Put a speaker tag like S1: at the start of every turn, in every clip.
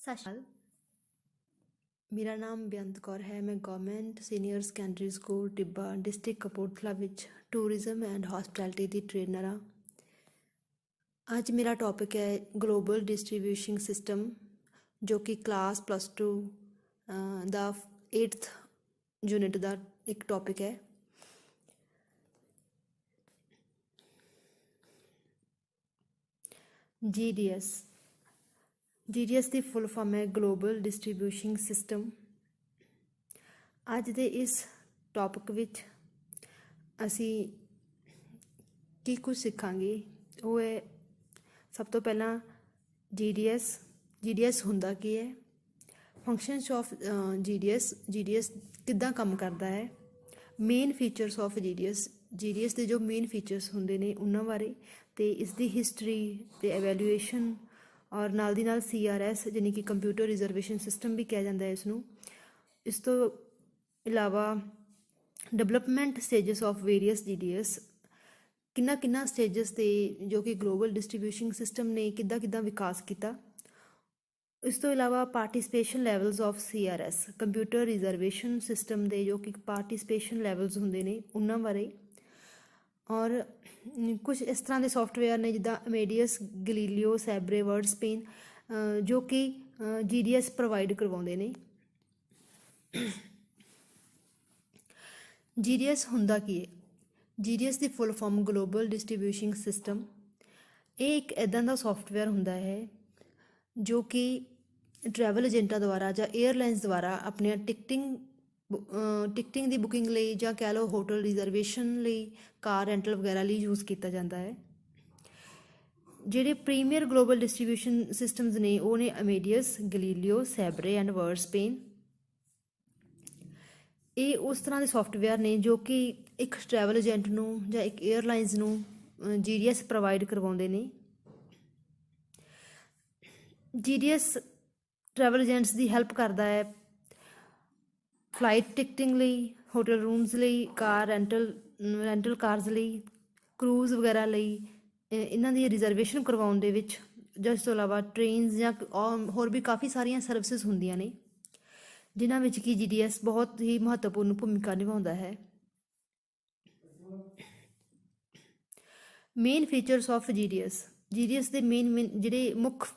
S1: ਸਤਿ ਸ਼੍ਰੀ ਅਕਾਲ। ਮੇਰਾ ਨਾਮ ਬੇਅੰਤ ਕੌਰ ਹੈ। ਮੈਂ ਗਵਰਨਮੈਂਟ ਸੀਨੀਅਰ ਸੈਕੰਡਰੀ ਸਕੂਲ ਟਿੱਬਾ ਡਿਸਟ੍ਰਿਕਟ ਕਪੂਰਥਲਾ ਵਿੱਚ tourism and hospitality the trainer ਹਾਂ। ਅੱਜ ਮੇਰਾ ਟੌਪਿਕ ਹੈ ਗਲੋਬਲ ਡਿਸਟ੍ਰੀਬਿਊਸ਼ਨ ਸਿਸਟਮ, ਜੋ ਕਿ ਕਲਾਸ +2 ਦਾ 8th ਯੂਨਿਟ ਦਾ ਇੱਕ ਟੌਪਿਕ ਹੈ। GDS ਦੀ ਫੁੱਲ ਫਾਰਮ ਹੈ ਗਲੋਬਲ ਡਿਸਟ੍ਰੀਬਿਊਸ਼ਨ ਸਿਸਟਮ। ਅੱਜ ਦੇ ਇਸ ਟੌਪਿਕ ਵਿੱਚ ਅਸੀਂ ਕੀ ਕੁਝ ਸਿੱਖਾਂਗੇ ਉਹ ਹੈ, ਸਭ ਤੋਂ ਪਹਿਲਾਂ GDS ਹੁੰਦਾ ਕੀ ਹੈ, ਫੰਕਸ਼ਨਸ ਆਫ GDS ਕਿੱਦਾਂ ਕੰਮ ਕਰਦਾ ਹੈ, ਮੇਨ ਫੀਚਰਸ ਆਫ GDS ਦੇ ਜੋ ਮੇਨ ਫੀਚਰਸ ਹੁੰਦੇ ਨੇ ਉਹਨਾਂ ਬਾਰੇ, ਅਤੇ ਇਸ ਦੀ ਹਿਸਟਰੀ ਅਤੇ ਐਵੈਲੂਏਸ਼ਨ, ਔਰ ਨਾਲ ਦੀ ਨਾਲ CRS ਯਾਨੀ ਕਿ ਕੰਪਿਊਟਰ ਰਿਜ਼ਰਵੇਸ਼ਨ ਸਿਸਟਮ ਵੀ ਕਿਹਾ ਜਾਂਦਾ ਹੈ ਇਸ ਨੂੰ। ਇਸ ਤੋਂ ਇਲਾਵਾ development stages of various GDS, ਕਿੰਨਾ ਸਟੇਜਸ 'ਤੇ ਜੋ ਕਿ ਗਲੋਬਲ ਡਿਸਟ੍ਰੀਬਿਊਸ਼ਨ ਸਿਸਟਮ ਨੇ ਕਿੱਦਾਂ ਵਿਕਾਸ ਕੀਤਾ। ਇਸ ਤੋਂ ਇਲਾਵਾ participation levels of CRS computer reservation system ਦੇ ਜੋ ਕਿ ਪਾਰਟੀਸਪੇਸ਼ਨ ਲੈਵਲਸ ਹੁੰਦੇ ਨੇ ਉਹਨਾਂ ਬਾਰੇ, ਔਰ ਕੁਝ ਇਸ ਤਰ੍ਹਾਂ ਦੇ ਸੋਫਟਵੇਅਰ ਨੇ ਜਿੱਦਾਂ ਅਮੇਡੀਅਸ, ਗਲੀਲੀਓ, ਸੈਬਰੇ, ਵਰਡਸਪੇਨ, ਜੋ ਕਿ GDS ਪ੍ਰੋਵਾਈਡ ਕਰਵਾਉਂਦੇ ਨੇ। GDS ਹੁੰਦਾ ਕੀ ਹੈ? GDS ਦੀ full form global distribution system. ਇਹ ਇੱਕ ਇੱਦਾਂ ਦਾ ਸੋਫਟਵੇਅਰ ਹੁੰਦਾ ਹੈ ਜੋ ਕਿ ਟਰੈਵਲ ਏਜੰਟਾਂ ਦੁਆਰਾ ਜਾਂ ਏਅਰਲਾਈਨਸ ਦੁਆਰਾ ਆਪਣੀਆਂ ਟਿਕਟਿੰਗ ਦੀ ਬੁਕਿੰਗ ਲਈ, ਜਾਂ ਕਹਿ ਲਓ ਹੋਟਲ ਰਿਜ਼ਰਵੇਸ਼ਨ ਲਈ, ਕਾਰ ਰੈਂਟਲ ਵਗੈਰਾ ਲਈ ਯੂਜ਼ ਕੀਤਾ ਜਾਂਦਾ ਹੈ। ਜਿਹੜੇ ਪ੍ਰੀਮੀਅਰ ਗਲੋਬਲ ਡਿਸਟ੍ਰੀਬਿਊਸ਼ਨ ਸਿਸਟਮਸ ਨੇ ਉਹ ਨੇ ਅਮੇਡੀਅਸ, ਗਲੀਲੀਓ, ਸੈਬਰੇ ਐਂਡ ਵਰਡਸਪੇਨ। ਇਹ ਉਸ ਤਰ੍ਹਾਂ ਦੇ ਸੋਫਟਵੇਅਰ ਨੇ ਜੋ ਕਿ ਇੱਕ ਟਰੈਵਲ ਏਜੰਟ ਨੂੰ ਜਾਂ ਇੱਕ ਏਅਰਲਾਈਨਸ ਨੂੰ GDS ਪ੍ਰੋਵਾਈਡ ਕਰਵਾਉਂਦੇ ਨੇ। GDS ਟਰੈਵਲ ਏਜੰਟਸ ਦੀ ਹੈਲਪ ਕਰਦਾ ਹੈ ਫਲਾਈਟ ਟਿਕਟਿੰਗ ਲਈ, ਹੋਟਲ ਰੂਮਸ ਲਈ, ਕਾਰ ਰੈਂਟਲ ਕਾਰਸ ਲਈ, ਕਰੂਜ਼ ਵਗੈਰਾ ਲਈ, ਇਹਨਾਂ ਦੀ ਰਿਜ਼ਰਵੇਸ਼ਨ ਕਰਵਾਉਣ ਦੇ ਵਿੱਚ। ਜਿਸ ਤੋਂ ਇਲਾਵਾ ਟ੍ਰੇਨਸ ਜਾਂ ਹੋਰ ਵੀ ਕਾਫੀ ਸਾਰੀਆਂ ਸਰਵਿਸਿਜ਼ ਹੁੰਦੀਆਂ ਨੇ ਜਿਨ੍ਹਾਂ ਵਿੱਚ ਕਿ GDS ਬਹੁਤ ਹੀ ਮਹੱਤਵਪੂਰਨ ਭੂਮਿਕਾ ਨਿਭਾਉਂਦਾ ਹੈ। ਮੇਨ ਫੀਚਰਸ ਆਫ GDS ਦੇ ਮੇਨ ਜਿਹੜੇ ਮੁੱਖ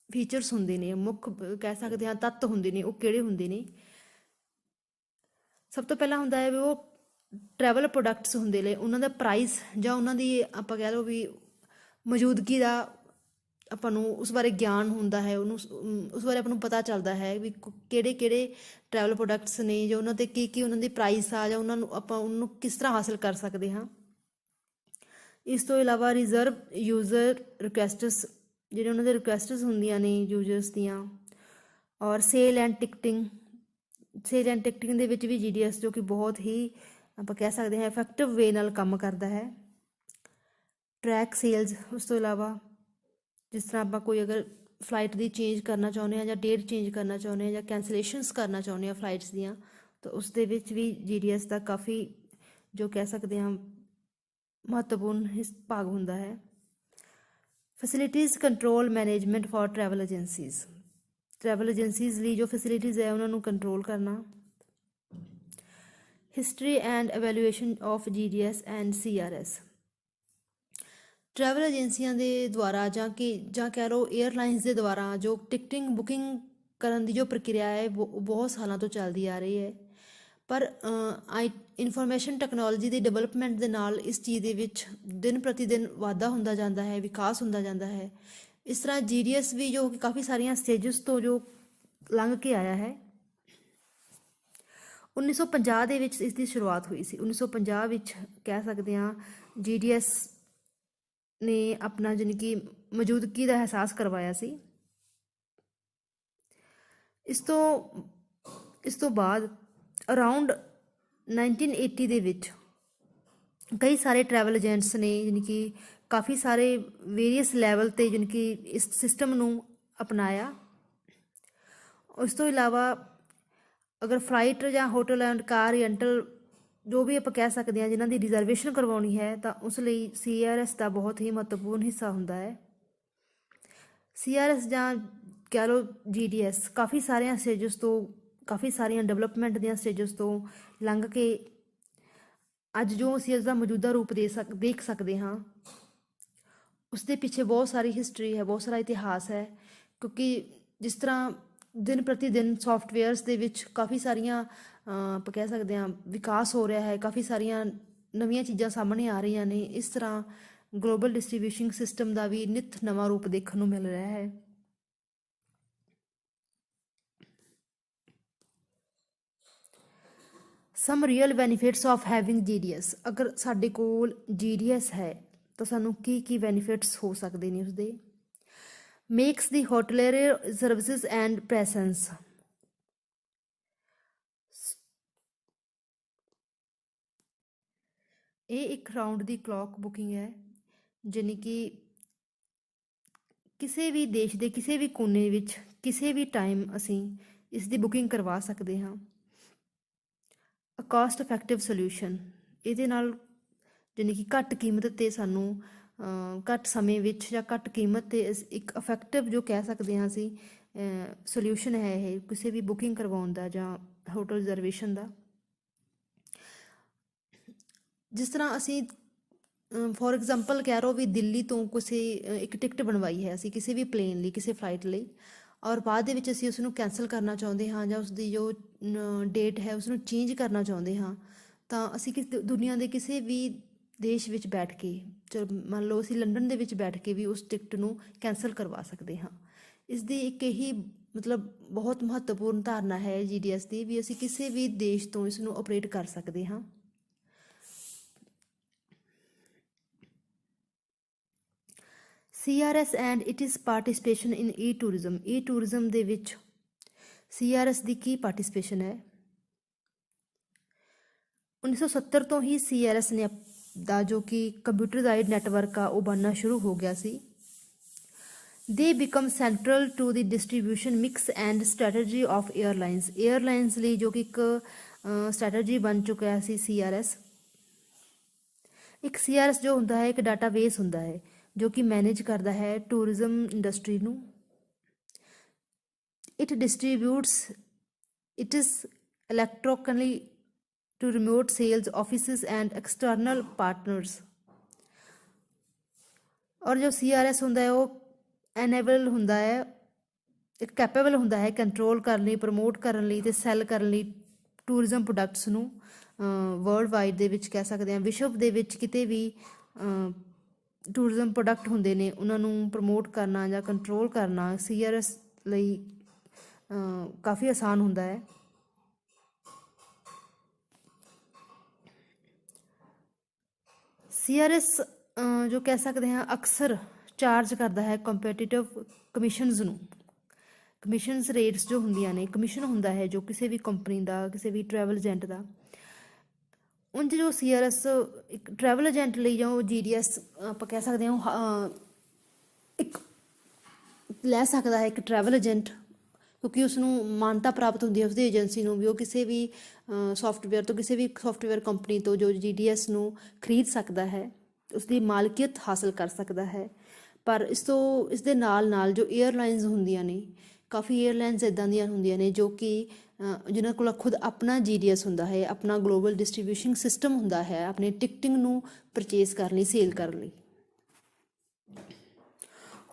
S1: ਫੀਚਰਸ ਹੁੰਦੇ ਨੇ, ਮੁੱਖ ਕਹਿ ਸਕਦੇ ਹਾਂ ਤੱਤ ਹੁੰਦੇ ਨੇ, ਉਹ ਕਿਹੜੇ ਹੁੰਦੇ ਨੇ? ਸਭ ਤੋਂ ਪਹਿਲਾਂ ਹੁੰਦਾ ਹੈ ਵੀ ਉਹ ਟਰੈਵਲ ਪ੍ਰੋਡਕਟਸ ਹੁੰਦੇ ਨੇ, ਉਹਨਾਂ ਦਾ ਪ੍ਰਾਈਸ ਜਾਂ ਉਹਨਾਂ ਦੀ ਆਪਾਂ ਕਹਿ ਲਓ ਵੀ ਮੌਜੂਦਗੀ ਦਾ ਆਪਾਂ ਨੂੰ ਉਸ ਬਾਰੇ ਗਿਆਨ ਹੁੰਦਾ ਹੈ, ਉਸ ਬਾਰੇ ਆਪਾਂ ਨੂੰ ਪਤਾ ਚੱਲਦਾ ਹੈ ਵੀ ਕਿਹੜੇ ਟਰੈਵਲ ਪ੍ਰੋਡਕਟਸ ਨੇ, ਜਾਂ ਉਹਨਾਂ 'ਤੇ ਕੀ ਉਹਨਾਂ ਦੀ ਪ੍ਰਾਈਸ ਆ, ਜਾਂ ਉਹਨਾਂ ਨੂੰ ਆਪਾਂ ਉਹਨੂੰ ਕਿਸ ਤਰ੍ਹਾਂ ਹਾਸਿਲ ਕਰ ਸਕਦੇ ਹਾਂ। ਇਸ ਤੋਂ ਇਲਾਵਾ ਰਿਜ਼ਰਵ ਯੂਜ਼ਰ ਰਿਕੁਐਸਟਸ, ਜਿਹੜੇ ਉਹਨਾਂ ਦੇ ਰਿਕੁਐਸਟਸ ਹੁੰਦੀਆਂ ਨੇ ਯੂਜ਼ਰਸ ਦੀਆਂ, ਔਰ ਸੇਲ ਐਂਡ ਟਿਕਟਿੰਗ ਦੇ ਵਿੱਚ ਵੀ GDS ਜੋ ਕਿ ਬਹੁਤ ਹੀ ਆਪਾਂ ਕਹਿ ਸਕਦੇ ਹਾਂ ਇਫੈਕਟਿਵ ਵੇ ਨਾਲ ਕੰਮ ਕਰਦਾ ਹੈ। ਟਰੈਕ ਸੇਲਸ, ਉਸ ਤੋਂ ਇਲਾਵਾ ਜਿਸ ਤਰ੍ਹਾਂ ਆਪਾਂ ਕੋਈ ਅਗਰ ਫਲਾਈਟ ਦੀ ਚੇਂਜ ਕਰਨਾ ਚਾਹੁੰਦੇ ਹਾਂ, ਜਾਂ ਡੇਟ ਚੇਂਜ ਕਰਨਾ ਚਾਹੁੰਦੇ ਹਾਂ, ਜਾਂ ਕੈਂਸਲੇਸ਼ਨਸ ਕਰਨਾ ਚਾਹੁੰਦੇ ਹਾਂ ਫਲਾਈਟਸ ਦੀਆਂ, ਤਾਂ ਉਸ ਦੇ ਵਿੱਚ ਵੀ GDS ਦਾ ਕਾਫੀ ਜੋ ਕਹਿ ਸਕਦੇ ਹਾਂ ਮਹੱਤਵਪੂਰਨ ਭਾਗ ਹੁੰਦਾ ਹੈ। Facilities control management for travel agencies ਲਈ ਜੋ ਫੈਸਿਲਿਟੀਜ਼ ਹੈ ਉਹਨਾਂ ਨੂੰ ਕੰਟਰੋਲ ਕਰਨਾ। History and evaluation of GDS and CRS, travel ਏਜੰਸੀਆਂ ਦੇ ਦੁਆਰਾ ਜਾਂ ਕਹਿ ਲਓ ਏਅਰਲਾਈਨਸ ਦੇ ਦੁਆਰਾ ਜੋ ਟਿਕਟਿੰਗ ਬੁਕਿੰਗ ਕਰਨ ਦੀ ਜੋ ਪ੍ਰਕਿਰਿਆ ਹੈ ਬਹੁਤ ਸਾਲਾਂ ਤੋਂ ਚੱਲਦੀ ਆ ਰਹੀ ਹੈ, ਪਰ ਇਨਫੋਰਮੇਸ਼ਨ ਟੈਕਨੋਲੋਜੀ ਦੀ ਡਿਵੈਲਪਮੈਂਟ ਦੇ ਨਾਲ ਇਸ ਚੀਜ਼ ਦੇ ਵਿੱਚ ਦਿਨ ਪ੍ਰਤੀ ਦਿਨ ਵਾਧਾ ਹੁੰਦਾ ਜਾਂਦਾ ਹੈ, ਵਿਕਾਸ ਹੁੰਦਾ ਜਾਂਦਾ ਹੈ। ਇਸ ਤਰ੍ਹਾਂ GDS ਵੀ ਜੋ ਕਿ ਕਾਫੀ ਸਾਰੀਆਂ ਸਟੇਜਸ ਤੋਂ ਜੋ ਲੰਘ ਕੇ ਆਇਆ ਹੈ। 1950 ਦੇ ਵਿੱਚ ਇਸ ਦੀ ਸ਼ੁਰੂਆਤ ਹੋਈ ਸੀ। 1950 ਵਿੱਚ ਕਹਿ ਸਕਦੇ ਹਾਂ GDS ਨੇ ਆਪਣਾ ਯਾਨੀ ਕਿ ਮੌਜੂਦਗੀ ਦਾ ਅਹਿਸਾਸ ਕਰਵਾਇਆ ਸੀ। ਇਸ ਤੋਂ ਬਾਅਦ ਅਰਾਊਂਡ 1980 ਦੇ ਵਿੱਚ ਕਈ ਸਾਰੇ ਟਰੈਵਲ ਏਜੰਟਸ ਨੇ ਯਾਨੀ ਕਿ ਕਾਫੀ ਸਾਰੇ ਵੇਰੀਅਸ ਲੈਵਲ 'ਤੇ ਯਾਨੀ ਕਿ ਇਸ ਸਿਸਟਮ ਨੂੰ ਅਪਣਾਇਆ। ਉਸ ਤੋਂ ਇਲਾਵਾ ਅਗਰ ਫਲਾਈਟ ਜਾਂ ਹੋਟਲ ਐਂਡ ਕਾਰ ਰੈਂਟਲ ਜੋ ਵੀ ਆਪਾਂ ਕਹਿ ਸਕਦੇ ਹਾਂ ਜਿਨ੍ਹਾਂ ਦੀ ਰਿਜ਼ਰਵੇਸ਼ਨ ਕਰਵਾਉਣੀ ਹੈ, ਤਾਂ ਉਸ ਲਈ CRS ਦਾ ਬਹੁਤ ਹੀ ਮਹੱਤਵਪੂਰਨ ਹਿੱਸਾ ਹੁੰਦਾ ਹੈ। CRS ਜਾਂ ਕਹਿ ਲਓ GDS ਕਾਫੀ ਸਾਰੀਆਂ ਸਟੇਜਸ ਤੋਂ, ਕਾਫੀ ਸਾਰੀਆਂ ਡਿਵੈਲਪਮੈਂਟ ਦੀਆਂ ਸਟੇਜਸ ਤੋਂ ਲੰਘ ਕੇ ਅੱਜ ਜੋ ਅਸੀਂ ਇਸ ਦਾ ਮੌਜੂਦਾ ਰੂਪ ਦੇਖ ਸਕਦੇ ਹਾਂ, ਉਸ ਦੇ ਪਿੱਛੇ ਬਹੁਤ ਸਾਰੀ ਹਿਸਟਰੀ ਹੈ, ਬਹੁਤ ਸਾਰਾ ਇਤਿਹਾਸ ਹੈ। ਕਿਉਂਕਿ ਜਿਸ ਤਰ੍ਹਾਂ ਦਿਨ ਪ੍ਰਤੀ ਦਿਨ ਸੋਫਟਵੇਅਰਸ ਦੇ ਵਿੱਚ ਕਾਫੀ ਸਾਰੀਆਂ ਆਪਾਂ ਕਹਿ ਸਕਦੇ ਹਾਂ ਵਿਕਾਸ ਹੋ ਰਿਹਾ ਹੈ, ਕਾਫੀ ਸਾਰੀਆਂ ਨਵੀਆਂ ਚੀਜ਼ਾਂ ਸਾਹਮਣੇ ਆ ਰਹੀਆਂ ਨੇ, ਇਸ ਤਰ੍ਹਾਂ ਗਲੋਬਲ ਡਿਸਟ੍ਰੀਬਿਊਸ਼ਨ ਸਿਸਟਮ ਦਾ ਵੀ ਨਿੱਤ ਨਵਾਂ ਰੂਪ ਦੇਖਣ ਨੂੰ ਮਿਲ ਰਿਹਾ ਹੈ। Some real benefits of having GDS। ਅਗਰ ਸਾਡੇ ਕੋਲ GDS ਹੈ ਤਾਂ ਸਾਨੂੰ ਕੀ ਕੀ ਬੈਨੀਫਿਟਸ ਹੋ ਸਕਦੇ ਨੇ ਉਸਦੇ। Makes the ਹੋਟਲਰੀ services and ਪ੍ਰੈਸੈਂਸ। ਇਹ ਇੱਕ ਰਾਊਂਡ ਦੀ ਕਲੌਕ ਬੁਕਿੰਗ ਹੈ, ਜਾਣੀ ਕਿ ਕਿਸੇ ਵੀ ਦੇਸ਼ ਦੇ ਕਿਸੇ ਵੀ ਕੋਨੇ ਵਿੱਚ ਕਿਸੇ ਵੀ ਟਾਈਮ ਅਸੀਂ ਇਸ ਦੀ ਬੁਕਿੰਗ ਕਰਵਾ ਸਕਦੇ ਹਾਂ। ਅ ਕਾਸਟ ਇਫੈਕਟਿਵ ਸੋਲਿਊਸ਼ਨ। ਇਹਦੇ ਨਾਲ ਜਾਣੀ ਕਿ ਘੱਟ ਕੀਮਤ 'ਤੇ ਸਾਨੂੰ ਘੱਟ ਸਮੇਂ ਵਿੱਚ ਜਾਂ ਘੱਟ ਕੀਮਤ 'ਤੇ ਇੱਕ ਇਫੈਕਟਿਵ ਜੋ ਕਹਿ ਸਕਦੇ ਹਾਂ ਅਸੀਂ ਸੋਲਿਊਸ਼ਨ ਹੈ ਇਹ ਕਿਸੇ ਵੀ ਬੁਕਿੰਗ ਕਰਵਾਉਣ ਦਾ ਜਾਂ ਹੋਟਲ ਰਿਜ਼ਰਵੇਸ਼ਨ ਦਾ। ਜਿਸ ਤਰ੍ਹਾਂ ਅਸੀਂ ਫੋਰ ਐਗਜ਼ਾਮਪਲ ਕਹਿ ਲਓ ਵੀ ਦਿੱਲੀ ਤੋਂ ਕਿਸੇ ਇੱਕ ਟਿਕਟ ਬਣਵਾਈ ਹੈ ਅਸੀਂ ਕਿਸੇ ਵੀ ਪਲੇਨ ਲਈ, ਕਿਸੇ ਫਲਾਈਟ ਲਈ, ਔਰ ਬਾਅਦ ਦੇ ਵਿੱਚ ਅਸੀਂ ਉਸਨੂੰ ਕੈਂਸਲ ਕਰਨਾ ਚਾਹੁੰਦੇ ਹਾਂ ਜਾਂ ਉਸਦੀ ਜੋ ਡੇਟ ਹੈ ਉਸਨੂੰ ਚੇਂਜ ਕਰਨਾ ਚਾਹੁੰਦੇ ਹਾਂ, ਤਾਂ ਅਸੀਂ ਦੁਨੀਆ ਦੇ ਕਿਸੇ ਵੀ ਦੇਸ਼ ਵਿੱਚ ਬੈਠ ਕੇ, ਚਲੋ ਮੰਨ ਲਓ ਅਸੀਂ ਲੰਡਨ ਦੇ ਵਿੱਚ ਬੈਠ ਕੇ ਵੀ ਉਸ ਟਿਕਟ ਨੂੰ ਕੈਂਸਲ ਕਰਵਾ ਸਕਦੇ ਹਾਂ। ਇਸ ਦੀ ਇੱਕ ਇਹੀ ਮਤਲਬ ਬਹੁਤ ਮਹੱਤਵਪੂਰਨ ਧਾਰਨਾ ਹੈ GDS ਦੀ, ਵੀ ਅਸੀਂ ਕਿਸੇ ਵੀ ਦੇਸ਼ ਤੋਂ ਇਸ ਨੂੰ ਆਪਰੇਟ ਕਰ ਸਕਦੇ ਹਾਂ। CRS and it is participation in e-tourism. E-tourism ਦੇ ਵਿੱਚ CRS ਦੀ ਕੀ ਪਾਰਟੀਸਪੇਸ਼ਨ ਹੈ। 1970 ਤੋਂ ਹੀ CRS ਨੇ ਦਾ ਜੋ ਕਿ ਕੰਪਿਊਟਰਾਈਜ਼ਡ ਨੈਟਵਰਕ ਆ ਉਹ ਬਣਨਾ ਸ਼ੁਰੂ ਹੋ ਗਿਆ ਸੀ। ਦੇ become central to the distribution mix and strategy of airlines. Airlines ਲਈ ਜੋ ਕਿ ਇੱਕ ਸਟ੍ਰੈਟਜੀ ਬਣ ਚੁੱਕਿਆ ਸੀ CRS। ਇੱਕ CRS ਜੋ ਹੁੰਦਾ ਹੈ ਇੱਕ ਡਾਟਾਬੇਸ ਹੁੰਦਾ ਹੈ ਜੋ ਕਿ ਮੈਨੇਜ ਕਰਦਾ ਹੈ ਟੂਰਿਜ਼ਮ ਇੰਡਸਟਰੀ ਨੂੰ। It distributes it is electronically to remote sales offices and external partners। ਔਰ ਜੋ CRS ਹੁੰਦਾ ਹੈ ਉਹ ਐਨੇਬਲ ਹੁੰਦਾ ਹੈ, ਇੱਕ ਕੈਪੇਬਲ ਹੁੰਦਾ ਹੈ ਕੰਟਰੋਲ ਕਰਨ ਲਈ, ਪ੍ਰਮੋਟ ਕਰਨ ਲਈ ਅਤੇ ਸੈੱਲ ਕਰਨ ਲਈ ਟੂਰਿਜ਼ਮ ਪ੍ਰੋਡਕਟਸ ਨੂੰ ਵਰਲਡ ਵਾਈਡ ਦੇ ਵਿੱਚ ਕਹਿ ਸਕਦੇ ਹਾਂ, ਵਿਸ਼ਵ ਦੇ ਵਿੱਚ ਕਿਤੇ ਵੀ ਟੂਰਿਜ਼ਮ ਪ੍ਰੋਡਕਟ ਹੁੰਦੇ ਨੇ ਉਹਨਾਂ ਨੂੰ ਪ੍ਰਮੋਟ ਕਰਨਾ ਜਾਂ ਕੰਟਰੋਲ ਕਰਨਾ CRS ਲਈ ਕਾਫੀ ਆਸਾਨ ਹੁੰਦਾ ਹੈ। CRS ਜੋ ਕਹਿ ਸਕਦੇ ਹਾਂ ਅਕਸਰ ਚਾਰਜ ਕਰਦਾ ਹੈ ਕੰਪੀਟੀਟਿਵ ਕਮਿਸ਼ਨਸ ਨੂੰ। ਕਮਿਸ਼ਨਸ ਰੇਟਸ ਜੋ ਹੁੰਦੀਆਂ ਨੇ, ਕਮਿਸ਼ਨ ਹੁੰਦਾ ਹੈ ਜੋ ਕਿਸੇ ਵੀ ਕੰਪਨੀ ਦਾ, ਕਿਸੇ ਵੀ ਟਰੈਵਲ ਏਜੰਟ ਦਾ। ਉਂਝ ਜੋ CRS ਇੱਕ ਟਰੈਵਲ ਏਜੰਟ ਲਈ ਜਾਂ GDS ਆਪਾਂ ਕਹਿ ਸਕਦੇ ਹਾਂ ਇੱਕ ਲੈ ਸਕਦਾ ਹੈ ਇੱਕ ਟਰੈਵਲ ਏਜੰਟ, ਕਿਉਂਕਿ ਉਸਨੂੰ ਮਾਨਤਾ ਪ੍ਰਾਪਤ ਹੁੰਦੀ ਹੈ ਉਸਦੀ ਏਜੰਸੀ ਨੂੰ ਵੀ ਉਹ ਕਿਸੇ ਵੀ ਸੋਫਟਵੇਅਰ ਤੋਂ, ਕਿਸੇ ਵੀ ਸੋਫਟਵੇਅਰ ਕੰਪਨੀ ਤੋਂ ਜੋ GDS ਨੂੰ ਖਰੀਦ ਸਕਦਾ ਹੈ, ਉਸਦੀ ਮਾਲਕੀਅਤ ਹਾਸਲ ਕਰ ਸਕਦਾ ਹੈ। ਪਰ ਇਸ ਦੇ ਨਾਲ ਨਾਲ ਜੋ ਏਅਰਲਾਈਨਸ ਹੁੰਦੀਆਂ ਨੇ, ਕਾਫੀ ਏਅਰਲਾਈਨਸ ਇੱਦਾਂ ਦੀਆਂ ਹੁੰਦੀਆਂ ਨੇ ਜੋ ਕਿ ਜਿਨ੍ਹਾਂ ਕੋਲ ਖੁਦ ਆਪਣਾ GDS ਹੁੰਦਾ ਹੈ, ਆਪਣਾ ਗਲੋਬਲ ਡਿਸਟਰੀਬਿਊਸ਼ਨ ਸਿਸਟਮ ਹੁੰਦਾ ਹੈ ਆਪਣੀ ਟਿਕਟਿੰਗ ਨੂੰ ਪਰਚੇਜ਼ ਕਰਨ ਲਈ, ਸੇਲ ਕਰਨ ਲਈ।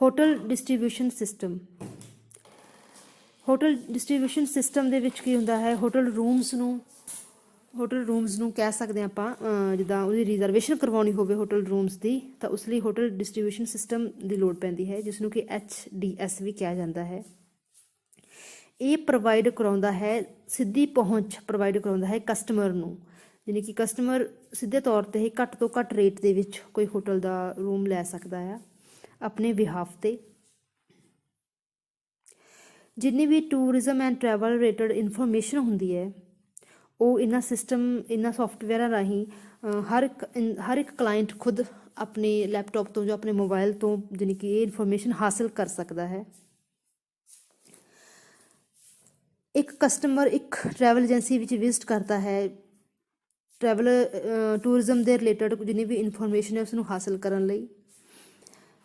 S1: Hotel distribution system. Hotel distribution system ਦੇ ਵਿੱਚ ਕੀ ਹੁੰਦਾ ਹੈ, ਹੋਟਲ ਰੂਮਸ ਨੂੰ ਕਹਿ ਸਕਦੇ ਹਾਂ ਆਪਾਂ, ਜਿੱਦਾਂ ਉਹਦੀ ਰਿਜ਼ਰਵੇਸ਼ਨ ਕਰਵਾਉਣੀ ਹੋਵੇ ਹੋਟਲ ਰੂਮਸ ਦੀ ਤਾਂ ਉਸ ਲਈ ਹੋਟਲ ਡਿਸਟਰੀਬਿਊਸ਼ਨ ਸਿਸਟਮ ਦੀ ਲੋੜ ਪੈਂਦੀ ਹੈ, ਜਿਸ ਨੂੰ ਕਿ HDS ਵੀ ਕਿਹਾ ਜਾਂਦਾ ਹੈ। ਇਹ ਪ੍ਰੋਵਾਈਡ ਕਰਾਉਂਦਾ ਹੈ, ਸਿੱਧੀ ਪਹੁੰਚ ਪ੍ਰੋਵਾਈਡ ਕਰਾਉਂਦਾ ਹੈ ਕਸਟਮਰ ਨੂੰ, ਯਾਨੀ ਕਿ ਕਸਟਮਰ ਸਿੱਧੇ ਤੌਰ 'ਤੇ ਹੀ ਘੱਟ ਤੋਂ ਘੱਟ ਰੇਟ ਦੇ ਵਿੱਚ ਕੋਈ ਹੋਟਲ ਦਾ ਰੂਮ ਲੈ ਸਕਦਾ ਆ ਆਪਣੇ ਬਿਹਾਫ 'ਤੇ। ਜਿੰਨੀ ਵੀ tourism and travel related information ਹੁੰਦੀ ਹੈ ਉਹ ਇਹਨਾਂ ਸੋਫਟਵੇਅਰਾਂ ਰਾਹੀਂ ਹਰ ਇੱਕ ਕਲਾਇੰਟ ਖੁਦ ਆਪਣੇ ਲੈਪਟਾਪ ਤੋਂ ਜਾਂ ਆਪਣੇ ਮੋਬਾਈਲ ਤੋਂ ਜਾਣੀ ਕਿ ਇਹ ਇਨਫੋਰਮੇਸ਼ਨ ਹਾਸਿਲ ਕਰ ਸਕਦਾ ਹੈ। ਇੱਕ ਕਸਟਮਰ ਇੱਕ ਟਰੈਵਲ ਏਜੰਸੀ ਵਿੱਚ ਵਿਜ਼ਿਟ ਕਰਦਾ ਹੈ, ਟੂਰਿਜ਼ਮ ਦੇ ਰਿਲੇਟਡ ਜਿੰਨੀ ਵੀ ਇਨਫੋਰਮੇਸ਼ਨ ਹੈ ਉਸਨੂੰ ਹਾਸਿਲ ਕਰਨ ਲਈ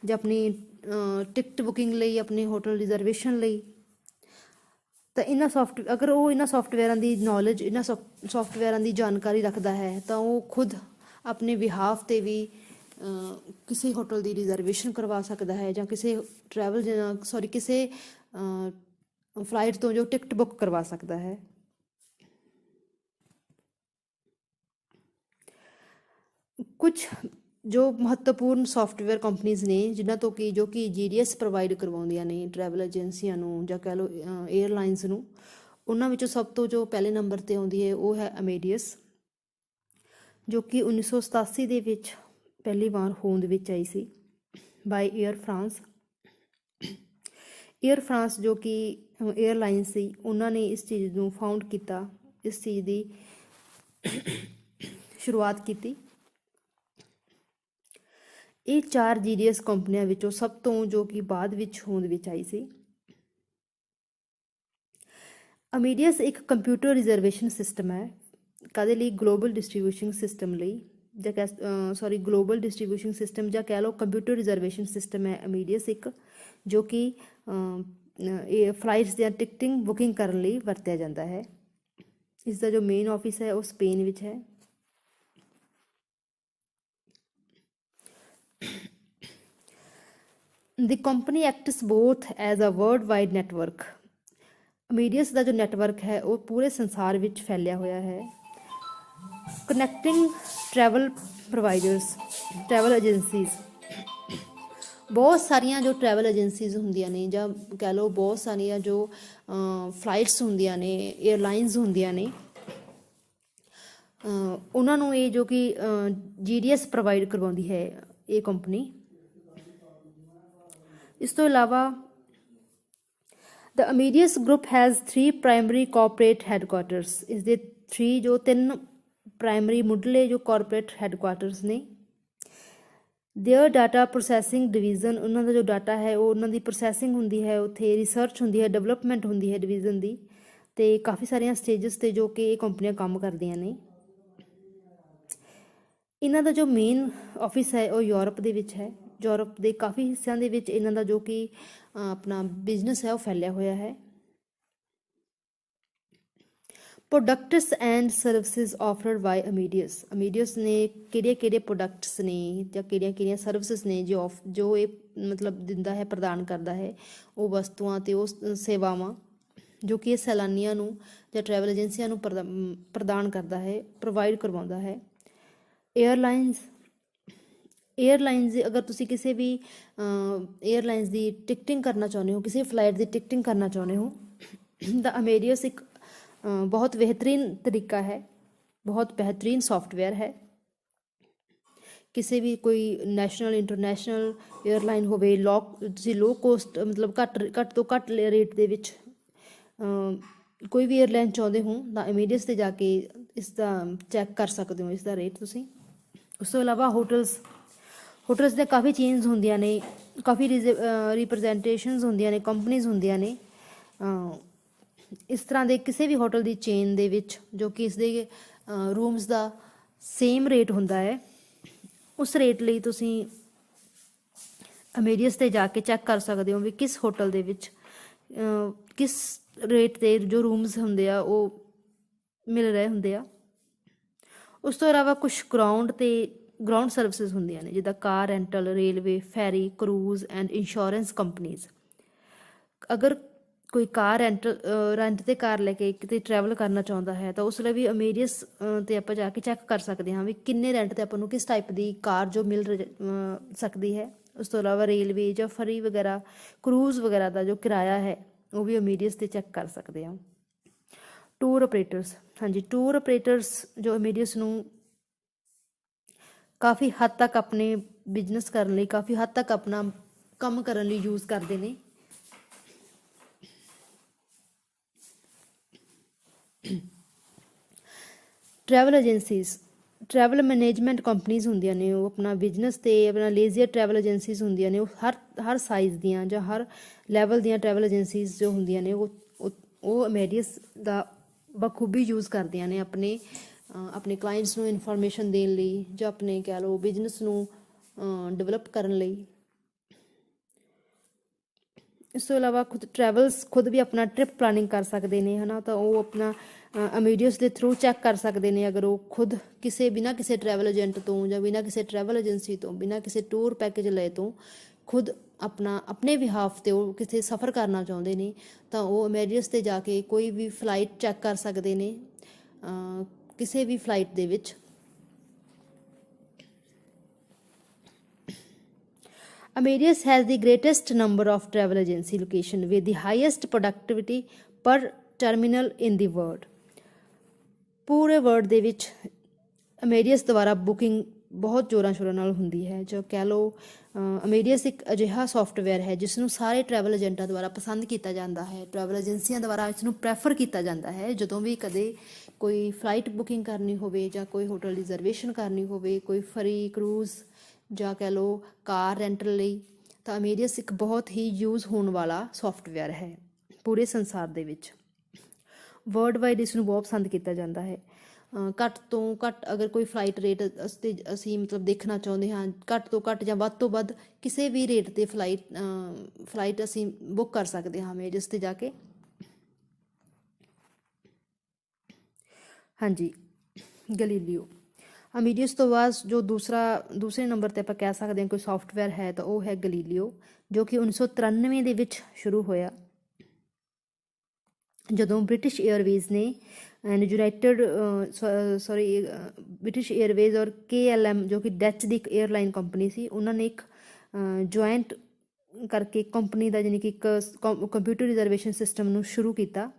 S1: ਜਾਂ ਆਪਣੀ ਟਿਕਟ ਬੁਕਿੰਗ ਲਈ, ਆਪਣੇ ਹੋਟਲ ਰਿਜ਼ਰਵੇਸ਼ਨ ਲਈ ਤਾਂ ਅਗਰ ਉਹ ਇਹਨਾਂ ਸੋਫਟਵੇਅਰਾਂ ਦੀ ਨੌਲੇਜ, ਇਹਨਾਂ ਸੋਫਟਵੇਅਰਾਂ ਦੀ ਜਾਣਕਾਰੀ ਰੱਖਦਾ ਹੈ ਤਾਂ ਉਹ ਖੁਦ ਆਪਣੇ ਬਿਹਾਫ 'ਤੇ ਵੀ ਕਿਸੇ ਹੋਟਲ ਦੀ ਰਿਜ਼ਰਵੇਸ਼ਨ ਕਰਵਾ ਸਕਦਾ ਹੈ, ਜਾਂ ਕਿਸੇ ਕਿਸੇ ਫਲਾਈਟ ਤੋਂ ਜੋ ਟਿਕਟ ਬੁੱਕ ਕਰਵਾ ਸਕਦਾ ਹੈ। ਕੁਝ ਜੋ ਮਹੱਤਵਪੂਰਨ ਸੋਫਟਵੇਅਰ ਕੰਪਨੀਜ਼ ਨੇ ਜਿਨ੍ਹਾਂ ਤੋਂ ਜੋ ਕਿ GDS ਪ੍ਰੋਵਾਈਡ ਕਰਵਾਉਂਦੀਆਂ ਨੇ ਟਰੈਵਲ ਏਜੰਸੀਆਂ ਨੂੰ, ਜਾਂ ਕਹਿ ਲਓ ਏਅਰਲਾਈਨਸ ਨੂੰ, ਉਹਨਾਂ ਵਿੱਚੋਂ ਸਭ ਤੋਂ ਜੋ ਪਹਿਲੇ ਨੰਬਰ 'ਤੇ ਆਉਂਦੀ ਹੈ ਉਹ ਹੈ ਅਮੇਡੀਅਸ, ਜੋ ਕਿ 1987 ਦੇ ਵਿੱਚ ਪਹਿਲੀ ਵਾਰ ਹੋਂਦ ਵਿੱਚ ਆਈ ਸੀ ਬਾਈ ਏਅਰ ਫਰਾਂਸ। ਏਅਰ ਫਰਾਂਸ ਜੋ ਕਿ ਏਅਰਲਾਈਨ ਸੀ, ਉਹਨਾਂ ਨੇ ਇਸ ਚੀਜ਼ ਨੂੰ ਫਾਊਂਡ ਕੀਤਾ, ਇਸ ਚੀਜ਼ ਦੀ ਸ਼ੁਰੂਆਤ ਕੀਤੀ। ਇਹ 4 GDS ਕੰਪਨੀਆਂ ਵਿੱਚੋਂ ਸਭ ਤੋਂ ਜੋ ਕਿ ਬਾਅਦ ਵਿੱਚ ਹੋਂਦ ਵਿੱਚ ਆਈ ਸੀ। ਅਮੇਡੀਅਸ ਇੱਕ ਕੰਪਿਊਟਰ ਰਿਜ਼ਰਵੇਸ਼ਨ ਸਿਸਟਮ ਹੈ। ਕਾਹਦੇ ਲਈ? ਗਲੋਬਲ ਡਿਸਟ੍ਰੀਬਿਊਸ਼ਨ ਸਿਸਟਮ ਲਈ, ਗਲੋਬਲ ਡਿਸਟ੍ਰੀਬਿਊਸ਼ਨ ਸਿਸਟਮ, ਜਾਂ ਕਹਿ ਲਓ ਕੰਪਿਊਟਰ ਰਿਜ਼ਰਵੇਸ਼ਨ ਸਿਸਟਮ ਹੈ ਅਮੇਡੀਅਸ ਇੱਕ, ਜੋ ਕਿ ਇਹ ਫਲਾਈਟਸ ਦੀਆਂ ਟਿਕਟਿੰਗ ਬੁਕਿੰਗ ਕਰਨ ਲਈ ਵਰਤਿਆ ਜਾਂਦਾ ਹੈ। ਇਸ ਦਾ ਜੋ ਮੇਨ ਆਫਿਸ ਹੈ ਉਹ ਸਪੇਨ ਵਿੱਚ ਹੈ। The company acts both as a worldwide network. Amadeus ਦਾ ਜੋ ਨੈਟਵਰਕ ਹੈ ਉਹ ਪੂਰੇ ਸੰਸਾਰ ਵਿੱਚ ਫੈਲਿਆ ਹੋਇਆ ਹੈ। Connecting travel providers, travel agencies, ਬਹੁਤ ਸਾਰੀਆਂ ਜੋ ਟਰੈਵਲ ਏਜੰਸੀਜ਼ ਹੁੰਦੀਆਂ ਨੇ, ਜਾਂ ਕਹਿ ਲਓ ਬਹੁਤ ਸਾਰੀਆਂ ਜੋ ਫਲਾਈਟਸ ਹੁੰਦੀਆਂ ਨੇ, ਏਅਰਲਾਈਨਸ ਹੁੰਦੀਆਂ ਨੇ, ਉਹਨਾਂ ਨੂੰ ਇਹ ਜੋ ਕਿ GDS ਪ੍ਰੋਵਾਈਡ ਕਰਵਾਉਂਦੀ ਹੈ ਇਹ ਕੰਪਨੀ। ਇਸ ਤੋਂ ਇਲਾਵਾ the Amadeus group has 3 primary corporate headquarters. ਇਸ ਦੇ 3 ਪ੍ਰਾਇਮਰੀ ਮੁੱਢਲੇ ਜੋ ਕਾਰਪੋਰੇਟ ਹੈਡਕੁਆਟਰਸ ਨੇ। ਦੇਅਰ ਡਾਟਾ ਪ੍ਰੋਸੈਸਿੰਗ ਡਿਵੀਜ਼ਨ, ਉਹਨਾਂ ਦਾ ਜੋ ਡਾਟਾ ਹੈ ਉਹ ਉਹਨਾਂ ਦੀ ਪ੍ਰੋਸੈਸਿੰਗ ਹੁੰਦੀ ਹੈ, ਉੱਥੇ ਰਿਸਰਚ ਹੁੰਦੀ ਹੈ, ਡਿਵੈਲਪਮੈਂਟ ਹੁੰਦੀ ਹੈ ਡਿਵੀਜ਼ਨ ਦੀ, ਅਤੇ ਕਾਫੀ ਸਾਰੀਆਂ ਸਟੇਜਸ 'ਤੇ ਜੋ ਕਿ ਇਹ ਕੰਪਨੀਆਂ ਕੰਮ ਕਰਦੀਆਂ ਨੇ। ਇਹਨਾਂ ਦਾ ਜੋ ਮੇਨ ਆਫਿਸ ਹੈ ਉਹ ਯੂਰਪ ਦੇ ਵਿੱਚ ਹੈ। ਯੂਰਪ ਦੇ ਕਾਫੀ ਹਿੱਸਿਆਂ ਦੇ ਵਿੱਚ ਇਹਨਾਂ ਦਾ ਜੋ ਕਿ ਆਪਣਾ ਬਿਜ਼ਨਸ ਹੈ ਉਹ ਫੈਲਿਆ ਹੋਇਆ ਹੈ। Products and services offered by Amadeus. Amadeus ਨੇ ਕਿਹੜੇ ਪ੍ਰੋਡਕਟਸ ਨੇ ਜਾਂ ਕਿਹੜੀਆਂ ਸਰਵਿਸਿਜ਼ ਨੇ ਜੋ ਇਹ ਮਤਲਬ ਦਿੰਦਾ ਹੈ, ਪ੍ਰਦਾਨ ਕਰਦਾ ਹੈ, ਉਹ ਵਸਤੂਆਂ ਅਤੇ ਉਹ ਸੇਵਾਵਾਂ ਜੋ ਕਿ ਇਹ ਸੈਲਾਨੀਆਂ ਨੂੰ ਜਾਂ ਟਰੈਵਲ ਏਜੰਸੀਆਂ ਨੂੰ ਪ੍ਰਦਾਨ ਕਰਦਾ ਹੈ, ਪ੍ਰੋਵਾਈਡ ਕਰਵਾਉਂਦਾ ਹੈ। ਏਅਰਲਾਈਨਸ ਅਗਰ ਤੁਸੀਂ ਕਿਸੇ ਵੀ ਏਅਰਲਾਈਨਸ ਦੀ ਟਿਕਟਿੰਗ ਕਰਨਾ ਚਾਹੁੰਦੇ ਹੋ, ਕਿਸੇ ਫਲਾਈਟ ਦੀ ਟਿਕਟਿੰਗ ਕਰਨਾ ਚਾਹੁੰਦੇ ਹੋ, ਤਾਂ ਅਮੇਡੀਅਸ ਇੱਕ ਬਹੁਤ ਬਿਹਤਰੀਨ ਤਰੀਕਾ ਹੈ, ਬਹੁਤ ਬਿਹਤਰੀਨ ਸੋਫਟਵੇਅਰ ਹੈ। ਕਿਸੇ ਵੀ ਕੋਈ ਨੈਸ਼ਨਲ ਇੰਟਰਨੈਸ਼ਨਲ ਏਅਰਲਾਈਨ ਹੋਵੇ, ਤੁਸੀਂ ਲੋ ਕੋਸਟ ਮਤਲਬ ਘੱਟ ਤੋਂ ਘੱਟ ਰੇਟ ਦੇ ਵਿੱਚ ਕੋਈ ਵੀ ਏਅਰਲਾਈਨ ਚਾਹੁੰਦੇ ਹੋ ਤਾਂ ਅਮੇਡੀਅਸ 'ਤੇ ਜਾ ਕੇ ਇਸ ਦਾ ਚੈੱਕ ਕਰ ਸਕਦੇ ਹੋ, ਇਸ ਦਾ ਰੇਟ ਤੁਸੀਂ। ਉਸ ਤੋਂ ਇਲਾਵਾ ਹੋਟਲਸ ਦੀਆਂ ਕਾਫੀ ਚੇਨਸ ਹੁੰਦੀਆਂ ਨੇ, ਕਾਫੀ ਰਿਪਰਜੈਂਟੇਸ਼ਨਸ ਹੁੰਦੀਆਂ ਨੇ, ਕੰਪਨੀਜ਼ ਹੁੰਦੀਆਂ ਨੇ। ਇਸ ਤਰ੍ਹਾਂ ਦੇ ਕਿਸੇ ਵੀ ਹੋਟਲ ਦੀ ਚੇਨ ਦੇ ਵਿੱਚ ਜੋ ਕਿ ਇਸਦੇ ਰੂਮਸ ਦਾ ਸੇਮ ਰੇਟ ਹੁੰਦਾ ਹੈ, ਉਸ ਰੇਟ ਲਈ ਤੁਸੀਂ ਅਮੇਡੀਅਸ 'ਤੇ ਜਾ ਕੇ ਚੈੱਕ ਕਰ ਸਕਦੇ ਹੋ ਵੀ ਕਿਸ ਹੋਟਲ ਦੇ ਵਿੱਚ ਕਿਸ ਰੇਟ 'ਤੇ ਜੋ ਰੂਮਸ ਹੁੰਦੇ ਆ ਉਹ ਮਿਲ ਰਹੇ ਹੁੰਦੇ ਆ। ਉਸ ਤੋਂ ਇਲਾਵਾ ਕੁਛ ਗਰਾਊਂਡ ਸਰਵਿਸਿਜ਼ ਹੁੰਦੀਆਂ ਨੇ, ਜਿੱਦਾਂ car rental, railway, ferry, cruise and insurance companies. ਅਗਰ ਕੋਈ ਕਾਰ ਰੈਂਟ 'ਤੇ ਕਾਰ ਲੈ ਕੇ ਕਿਤੇ ਟਰੈਵਲ ਕਰਨਾ ਚਾਹੁੰਦਾ ਹੈ ਤਾਂ ਉਸ ਲਈ ਵੀ ਅਮੇਡੀਅਸ 'ਤੇ ਆਪਾਂ ਜਾ ਕੇ ਚੈੱਕ ਕਰ ਸਕਦੇ ਹਾਂ ਵੀ ਕਿੰਨੇ ਰੈਂਟ 'ਤੇ ਆਪਾਂ ਨੂੰ ਕਿਸ ਟਾਈਪ ਦੀ ਕਾਰ ਜੋ ਮਿਲ ਸਕਦੀ ਹੈ। ਉਸ ਤੋਂ ਇਲਾਵਾ ਰੇਲਵੇ ਜਾਂ ਫਰੀ ਵਗੈਰਾ, ਕਰੂਜ਼ ਵਗੈਰਾ ਦਾ ਜੋ ਕਿਰਾਇਆ ਹੈ ਉਹ ਵੀ ਅਮੇਡੀਅਸ 'ਤੇ ਚੈੱਕ ਕਰ ਸਕਦੇ ਹਾਂ। ਟੂਰ ਆਪਰੇਟਰਸ, ਹਾਂਜੀ, ਟੂਰ ਆਪਰੇਟਰਸ ਜੋ ਅਮੇਡੀਅਸ ਨੂੰ ਕਾਫੀ ਹੱਦ ਤੱਕ ਆਪਣੇ ਬਿਜ਼ਨਸ ਕਰਨ ਲਈ, ਕਾਫੀ ਹੱਦ ਤੱਕ ਆਪਣਾ ਕੰਮ ਕਰਨ ਲਈ ਯੂਜ਼ ਕਰਦੇ ਨੇ। Travel agencies, travel management companies ਹੁੰਦੀਆਂ ਨੇ, ਉਹ ਆਪਣਾ ਬਿਜ਼ਨਸ ਅਤੇ ਆਪਣਾ ਲੇਜ਼ੀਅਰ ਟਰੈਵਲ ਏਜੰਸੀਜ਼ ਹੁੰਦੀਆਂ ਨੇ, ਉਹ ਹਰ ਸਾਈਜ਼ ਦੀਆਂ ਜਾਂ ਹਰ ਲੈਵਲ ਦੀਆਂ ਟਰੈਵਲ ਏਜੰਸੀਜ਼ ਜੋ ਹੁੰਦੀਆਂ ਨੇ ਉਹ ਅਮੇਡੀਅਸ ਦਾ ਬਖੂਬੀ ਯੂਜ਼ ਕਰਦੀਆਂ ਨੇ ਆਪਣੇ ਕਲਾਇੰਟਸ ਨੂੰ ਇਨਫੋਰਮੇਸ਼ਨ ਦੇਣ ਲਈ ਜਾਂ ਆਪਣੇ ਕਹਿ ਲਓ ਬਿਜ਼ਨਸ ਨੂੰ ਡਿਵੈਲਪ ਕਰਨ ਲਈ। ਇਸ ਤੋਂ ਇਲਾਵਾ ਖੁਦ ਵੀ ਆਪਣਾ ਟ੍ਰਿਪ ਪਲਾਨਿੰਗ ਕਰ ਸਕਦੇ ਨੇ, ਹੈ ਨਾ। ਤਾਂ ਉਹ ਆਪਣਾ ਅਮੇਡੀਅਸ ਦੇ ਥਰੂ ਚੈੱਕ ਕਰ ਸਕਦੇ ਨੇ, ਅਗਰ ਉਹ ਖੁਦ ਬਿਨਾਂ ਕਿਸੇ ਟਰੈਵਲ ਏਜੰਟ ਤੋਂ ਜਾਂ ਬਿਨਾਂ ਕਿਸੇ ਟਰੈਵਲ ਏਜੰਸੀ ਤੋਂ, ਬਿਨਾਂ ਕਿਸੇ ਟੂਰ ਪੈਕੇਜ ਲਏ ਤੋਂ ਖੁਦ ਆਪਣੇ ਬਿਹਾਫ 'ਤੇ ਉਹ ਕਿਤੇ ਸਫ਼ਰ ਕਰਨਾ ਚਾਹੁੰਦੇ ਨੇ ਤਾਂ ਉਹ ਅਮੇਡੀਅਸ 'ਤੇ ਜਾ ਕੇ ਕੋਈ ਵੀ ਫਲਾਈਟ ਚੈੱਕ ਕਰ ਸਕਦੇ ਨੇ, ਕਿਸੇ ਵੀ ਫਲਾਈਟ ਦੇ ਵਿੱਚ। Amadeus has the greatest number of travel agency location with the highest productivity per terminal in the world। ਪੂਰੇ ਵਰਲਡ ਦੇ ਵਿੱਚ ਅਮੇਡੀਅਸ ਦੁਆਰਾ ਬੁਕਿੰਗ ਬਹੁਤ ਜ਼ੋਰਾਂ ਸ਼ੋਰਾਂ ਨਾਲ ਹੁੰਦੀ ਹੈ। ਜੋ ਕਹਿ ਲਓ, ਅਮੇਡੀਅਸ ਇੱਕ ਅਜਿਹਾ ਸੋਫਟਵੇਅਰ ਹੈ ਜਿਸ ਨੂੰ ਸਾਰੇ ਟਰੈਵਲ ਏਜੰਟਾਂ ਦੁਆਰਾ ਪਸੰਦ ਕੀਤਾ ਜਾਂਦਾ ਹੈ, ਟਰੈਵਲ ਏਜੰਸੀਆਂ ਦੁਆਰਾ ਇਸ ਨੂੰ ਪ੍ਰੈਫਰ ਕੀਤਾ ਜਾਂਦਾ ਹੈ। ਜਦੋਂ ਵੀ ਕਦੇ ਕੋਈ ਫਲਾਈਟ ਬੁਕਿੰਗ ਕਰਨੀ ਹੋਵੇ ਜਾਂ ਕੋਈ ਹੋਟਲ ਰਿਜ਼ਰਵੇਸ਼ਨ ਕਰਨੀ ਹੋਵੇ, ਕੋਈ ਫਰੀ ਕਰੂਜ਼ ਜਾਂ ਕਹਿ ਲਓ ਕਾਰ ਰੈਂਟਲ ਲਈ, ਤਾਂ ਅਮੇਡੀਅਸ ਇੱਕ ਬਹੁਤ ਹੀ ਯੂਜ਼ ਹੋਣ ਵਾਲਾ ਸੋਫਟਵੇਅਰ ਹੈ ਪੂਰੇ ਸੰਸਾਰ ਦੇ ਵਿੱਚ। ਵਰਲਡ ਵਾਈਡ ਇਸ ਨੂੰ ਬਹੁਤ ਪਸੰਦ ਕੀਤਾ ਜਾਂਦਾ ਹੈ। ਘੱਟ ਤੋਂ ਘੱਟ ਅਗਰ ਕੋਈ ਫਲਾਈਟ ਰੇਟ ਅਸੀਂ ਮਤਲਬ ਦੇਖਣਾ ਚਾਹੁੰਦੇ ਹਾਂ, ਘੱਟ ਤੋਂ ਘੱਟ ਜਾਂ ਵੱਧ ਤੋਂ ਵੱਧ ਕਿਸੇ ਵੀ ਰੇਟ 'ਤੇ ਫਲਾਈਟ ਅਸੀਂ ਬੁੱਕ ਕਰ ਸਕਦੇ ਹਾਂ ਅਮੇਡੀਅਸ 'ਤੇ ਜਾ ਕੇ। ਹਾਂਜੀ, ਗਲੀਲੀਓ। ਅਮੇਡੀਅਸ ਤੋਂ ਬਾਅਦ ਜੋ ਦੂਸਰੇ ਨੰਬਰ 'ਤੇ ਆਪਾਂ ਕਹਿ ਸਕਦੇ ਹਾਂ ਕੋਈ ਸੋਫਟਵੇਅਰ ਹੈ ਤਾਂ ਉਹ ਹੈ ਗਲੀਲੀਓ, ਜੋ ਕਿ 1993 ਦੇ ਵਿੱਚ ਸ਼ੁਰੂ ਹੋਇਆ, ਜਦੋਂ ਬ੍ਰਿਟਿਸ਼ ਏਅਰਵੇਜ਼ ਨੇ ਬ੍ਰਿਟਿਸ਼ ਏਅਰਵੇਜ਼ ਔਰ KLM ਜੋ ਕਿ ਡੱਚ ਦੀ ਇੱਕ ਏਅਰਲਾਈਨ ਕੰਪਨੀ ਸੀ, ਉਹਨਾਂ ਨੇ ਇੱਕ ਜੁਆਇੰਟ ਕਰਕੇ ਕੰਪਨੀ ਦਾ ਯਾਨੀ ਕਿ ਇੱਕ ਕੰਪਿਊਟਰ ਰਿਜ਼ਰਵੇਸ਼ਨ ਸਿਸਟਮ ਨੂੰ ਸ਼ੁਰੂ ਕੀਤਾ।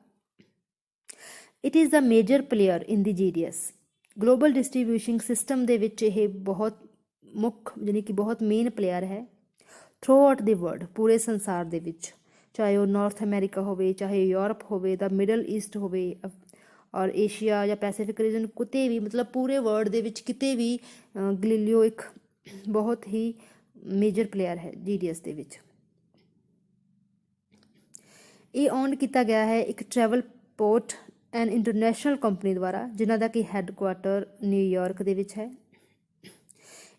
S1: It is a major player in the GDS global distribution system ਦੇ ਵਿੱਚ। ਇਹ ਬਹੁਤ ਮੁੱਖ ਯਾਨੀ ਕਿ ਬਹੁਤ ਮੇਨ ਪਲੇਅਰ ਹੈ ਥਰੂ ਆਊਟ ਦੀ ਵਰਲਡ, ਪੂਰੇ ਸੰਸਾਰ ਦੇ ਵਿੱਚ, ਚਾਹੇ ਉਹ ਨਾਰਥ ਅਮਰੀਕਾ ਹੋਵੇ, ਚਾਹੇ ਯੂਰਪ ਹੋਵੇ, ਦਾ ਮਿਡਲ ਈਸਟ ਹੋਵੇ, ਔਰ ਏਸ਼ੀਆ ਜਾਂ ਪੈਸੀਫਿਕ ਰੀਜਨ, ਕਿਤੇ ਵੀ ਮਤਲਬ ਪੂਰੇ ਵਰਲਡ ਦੇ ਵਿੱਚ ਕਿਤੇ ਵੀ ਗਲੀਲੀਓ ਇੱਕ ਬਹੁਤ ਹੀ ਮੇਜਰ ਪਲੇਅਰ ਹੈ GDS ਦੇ ਵਿੱਚ। ਇਹ ਓਨ ਕੀਤਾ ਗਿਆ ਹੈ ਇੱਕ travel port and international company ਦੁਆਰਾ, ਜਿਨ੍ਹਾਂ ਦਾ ਕਿ ਹੈੱਡਕੁਆਟਰ ਨਿਊਯਾਰਕ ਦੇ ਵਿੱਚ ਹੈ।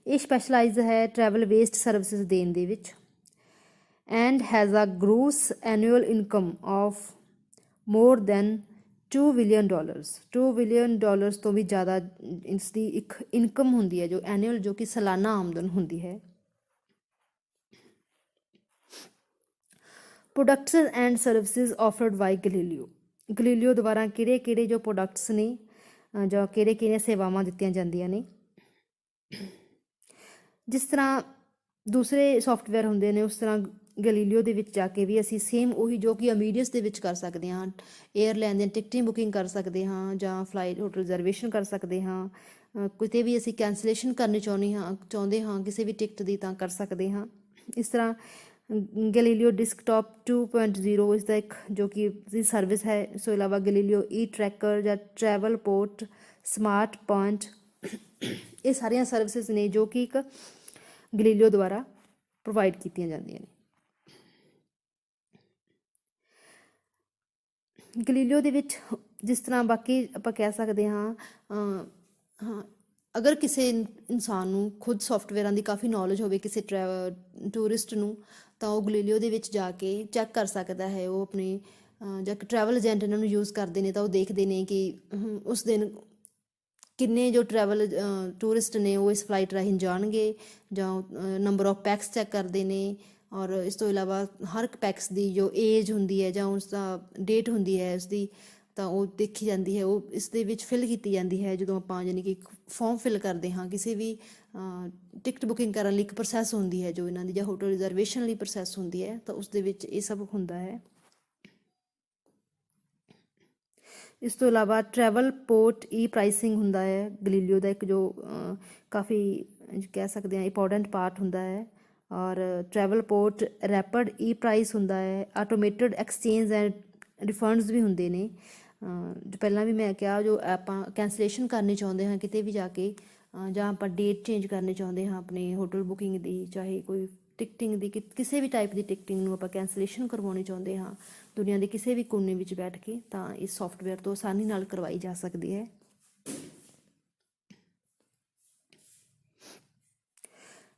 S1: ਇਹ ਸਪੈਸ਼ਲਾਈਜ਼ ਹੈ ਟਰੈਵਲ ਵੇਸਟ ਸਰਵਿਸਿਜ਼ ਦੇਣ ਦੇ ਵਿੱਚ and has a gross annual income of more than $2 billion। $2 billion ਤੋਂ ਵੀ ਜ਼ਿਆਦਾ ਇਸ ਦੀ ਇੱਕ ਇਨਕਮ ਹੁੰਦੀ ਹੈ, ਜੋ ਐਨੂਅਲ, ਜੋ ਕਿ ਸਾਲਾਨਾ ਆਮਦਨ ਹੁੰਦੀ ਹੈ। Products and services offered by Galileo. Galileo ਦੁਆਰਾ ਕਿਹੜੇ ਜੋ ਪ੍ਰੋਡਕਟਸ ਨੇ ਜਾਂ ਕਿਹੜੀਆਂ ਸੇਵਾਵਾਂ ਦਿੱਤੀਆਂ ਜਾਂਦੀਆਂ ਨੇ। ਜਿਸ ਤਰ੍ਹਾਂ ਦੂਸਰੇ ਸੋਫਟਵੇਅਰ ਹੁੰਦੇ ਨੇ, ਉਸ ਤਰ੍ਹਾਂ ਗਲੀਲੀਓ ਦੇ ਵਿੱਚ ਜਾ ਕੇ ਵੀ ਅਸੀਂ ਸੇਮ ਉਹੀ ਜੋ ਕਿ ਅਮੇਡੀਅਸ ਦੇ ਵਿੱਚ ਕਰ ਸਕਦੇ ਹਾਂ, ਏਅਰਲਾਈਨ ਦੀਆਂ ਟਿਕਟਿੰਗ ਬੁਕਿੰਗ ਕਰ ਸਕਦੇ ਹਾਂ ਜਾਂ ਫਲਾਈਟ ਹੋਟਲ ਰਿਜ਼ਰਵੇਸ਼ਨ ਕਰ ਸਕਦੇ ਹਾਂ। ਕਿਤੇ ਵੀ ਅਸੀਂ ਕੈਂਸਲੇਸ਼ਨ ਕਰਨੀ ਚਾਹੁੰਦੇ ਹਾਂ ਕਿਸੇ ਵੀ ਟਿਕਟ ਦੀ ਤਾਂ ਕਰ ਸਕਦੇ ਹਾਂ। ਇਸ ਤਰ੍ਹਾਂ ਗਲੀਲੀਓ ਡਿਸਕਟਾਪ 2.0 ਇਸ ਦਾ ਇੱਕ ਜੋ ਕਿ ਸਰਵਿਸ ਹੈ। ਇਸ ਤੋਂ ਇਲਾਵਾ ਗਲੀਲੀਓ ਟਰੈਕਰ ਜਾਂ ਟਰੈਵਲ ਪੋਰਟ, ਸਮਾਰਟ ਪੁਆਇੰਟ, ਇਹ ਸਾਰੀਆਂ ਸਰਵਿਸਿਜ਼ ਨੇ ਜੋ ਕਿ ਇੱਕ ਗਲੀਲੀਓ ਦੁਆਰਾ ਪ੍ਰੋਵਾਈਡ ਕੀਤੀਆਂ ਜਾਂਦੀਆਂ ਨੇ। ਗਲੀਲੀਓ ਦੇ ਵਿੱਚ ਜਿਸ ਤਰ੍ਹਾਂ ਬਾਕੀ ਆਪਾਂ ਕਹਿ ਸਕਦੇ ਹਾਂ, ਅਗਰ ਕਿਸੇ ਇਨਸਾਨ ਨੂੰ ਖੁਦ ਸੋਫਟਵੇਅਰਾਂ ਦੀ ਕਾਫੀ ਨੌਲੇਜ ਹੋਵੇ, ਕਿਸੇ ਟੂਰਿਸਟ ਨੂੰ, ਤਾਂ ਉਹ ਗਲੀਲੀਓ ਦੇ ਵਿੱਚ ਜਾ ਕੇ ਚੈੱਕ ਕਰ ਸਕਦਾ ਹੈ। ਉਹ ਆਪਣੇ ਜਾਂ ਟਰੈਵਲ ਏਜੰਟ ਇਹਨਾਂ ਨੂੰ ਯੂਜ਼ ਕਰਦੇ ਨੇ ਤਾਂ ਉਹ ਦੇਖਦੇ ਨੇ ਕਿ ਉਸ ਦਿਨ ਕਿੰਨੇ ਜੋ ਟਰੈਵਲ ਟੂਰਿਸਟ ਨੇ ਉਹ ਇਸ ਫਲਾਈਟ ਰਾਹੀਂ ਜਾਣਗੇ, ਜਾਂ ਨੰਬਰ ਆਫ ਪੈਕਸ ਚੈੱਕ ਕਰਦੇ ਨੇ। ਔਰ ਇਸ ਤੋਂ ਇਲਾਵਾ ਹਰ ਇੱਕ ਪੈਕਸ ਦੀ ਜੋ ਏਜ ਹੁੰਦੀ ਹੈ ਜਾਂ ਉਸ ਦਾ ਡੇਟ ਹੁੰਦੀ ਹੈ ਉਸਦੀ, ਤਾਂ ਉਹ ਦੇਖੀ ਜਾਂਦੀ ਹੈ, ਉਹ ਇਸ ਦੇ ਵਿੱਚ ਫਿਲ ਕੀਤੀ ਜਾਂਦੀ ਹੈ। ਜਦੋਂ ਆਪਾਂ ਯਾਨੀ ਕਿ ਫੋਰਮ ਫਿਲ ਕਰਦੇ ਹਾਂ ਕਿਸੇ ਵੀ ਟਿਕਟ ਬੁਕਿੰਗ ਕਰਨ ਲਈ, ਇੱਕ ਪ੍ਰੋਸੈਸ ਹੁੰਦੀ ਹੈ ਜੋ ਇਹਨਾਂ ਦੀ, ਜਾਂ ਹੋਟਲ ਰਿਜ਼ਰਵੇਸ਼ਨ ਲਈ ਪ੍ਰੋਸੈਸ ਹੁੰਦੀ ਹੈ, ਤਾਂ ਉਸ ਦੇ ਵਿੱਚ ਇਹ ਸਭ ਹੁੰਦਾ ਹੈ। ਇਸ ਤੋਂ ਇਲਾਵਾ ਟਰੈਵਲ ਪੋਰਟ ਪ੍ਰਾਈਸਿੰਗ ਹੁੰਦਾ ਹੈ ਗਲੀਲੀਓ ਦਾ ਇੱਕ, ਜੋ ਕਾਫੀ ਕਹਿ ਸਕਦੇ ਹਾਂ ਇੰਪੋਰਟੈਂਟ ਪਾਰਟ ਹੁੰਦਾ ਹੈ। ਔਰ ਟਰੈਵਲ ਪੋਰਟ ਰੈਪਿਡ ਪ੍ਰਾਈਸ ਹੁੰਦਾ ਹੈ। ਆਟੋਮੇਟਡ ਐਕਸਚੇਂਜ ਐਂਡ ਰਿਫੰਡਸ ਵੀ ਹੁੰਦੇ ਨੇ। ਪਹਿਲਾਂ ਵੀ ਮੈਂ ਕਿਹਾ, ਜੋ ਆਪਾਂ ਕੈਂਸਲੇਸ਼ਨ ਕਰਨੀ ਚਾਹੁੰਦੇ ਹਾਂ ਕਿਤੇ ਵੀ ਜਾ ਕੇ, ਜਾਂ ਆਪਾਂ ਡੇਟ ਚੇਂਜ ਕਰਨੀ ਚਾਹੁੰਦੇ ਹਾਂ ਆਪਣੇ ਹੋਟਲ ਬੁਕਿੰਗ ਦੀ, ਚਾਹੇ ਕੋਈ ਟਿਕਟਿੰਗ ਦੀ, ਕਿਸੇ ਵੀ ਟਾਈਪ ਦੀ ਟਿਕਟਿੰਗ ਨੂੰ ਆਪਾਂ ਕੈਂਸਲੇਸ਼ਨ ਕਰਵਾਉਣੀ ਚਾਹੁੰਦੇ ਹਾਂ ਦੁਨੀਆ ਦੇ ਕਿਸੇ ਵੀ ਕੋਨੇ ਵਿੱਚ ਬੈਠ ਕੇ, ਤਾਂ ਇਸ ਸੋਫਟਵੇਅਰ ਤੋਂ ਆਸਾਨੀ ਨਾਲ ਕਰਵਾਈ ਜਾ ਸਕਦੀ ਹੈ।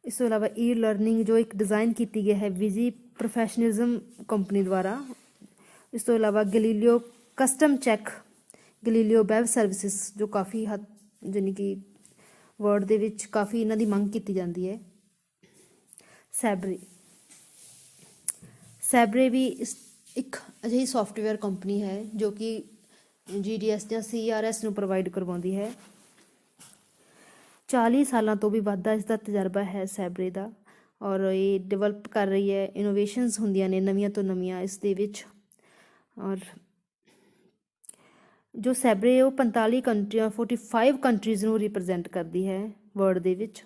S1: ਇਸ ਤੋਂ ਇਲਾਵਾ ਈ ਲਰਨਿੰਗ ਜੋ ਇੱਕ ਡਿਜ਼ਾਈਨ ਕੀਤੀ ਗਈ ਹੈ ਵਿਜੀ ਪ੍ਰੋਫੈਸ਼ਨਲਿਜ਼ਮ ਕੰਪਨੀ ਦੁਆਰਾ। ਇਸ ਤੋਂ ਇਲਾਵਾ Galileo custom check, Galileo web services ਜੋ ਕਾਫੀ ਹੱਦ ਜਾਣੀ ਕਿ ਵਰਲਡ ਦੇ ਵਿੱਚ ਕਾਫੀ ਇਹਨਾਂ ਦੀ ਮੰਗ ਕੀਤੀ ਜਾਂਦੀ ਹੈ। ਸੈਬਰੇ ਵੀ ਇੱਕ ਅਜਿਹੀ ਸੋਫਟਵੇਅਰ ਕੰਪਨੀ ਹੈ ਜੋ ਕਿ GDS ਜਾਂ CRS ਨੂੰ ਪ੍ਰੋਵਾਈਡ ਕਰਵਾਉਂਦੀ ਹੈ। 40 ਸਾਲਾਂ ਤੋਂ ਵੀ ਵੱਧ ਦਾ ਇਸ ਦਾ ਤਜਰਬਾ ਹੈ ਸੈਬਰੇ ਦਾ, ਔਰ ਇਹ ਡਿਵੈਲਪ ਕਰ ਰਹੀ ਹੈ, ਇਨੋਵੇਸ਼ਨਸ ਹੁੰਦੀਆਂ ਨੇ ਨਵੀਆਂ ਤੋਂ ਨਵੀਆਂ ਇਸ ਦੇ ਵਿੱਚ। ਔਰ ਜੋ ਸੈਬਰੇ ਉਹ 45 ਕੰਟਰੀਆਂ 45 ਕੰਟਰੀਜ਼ ਨੂੰ ਰਿਪਰੈਜ਼ੈਂਟ ਕਰਦੀ ਹੈ ਵਰਲਡ ਦੇ ਵਿੱਚ,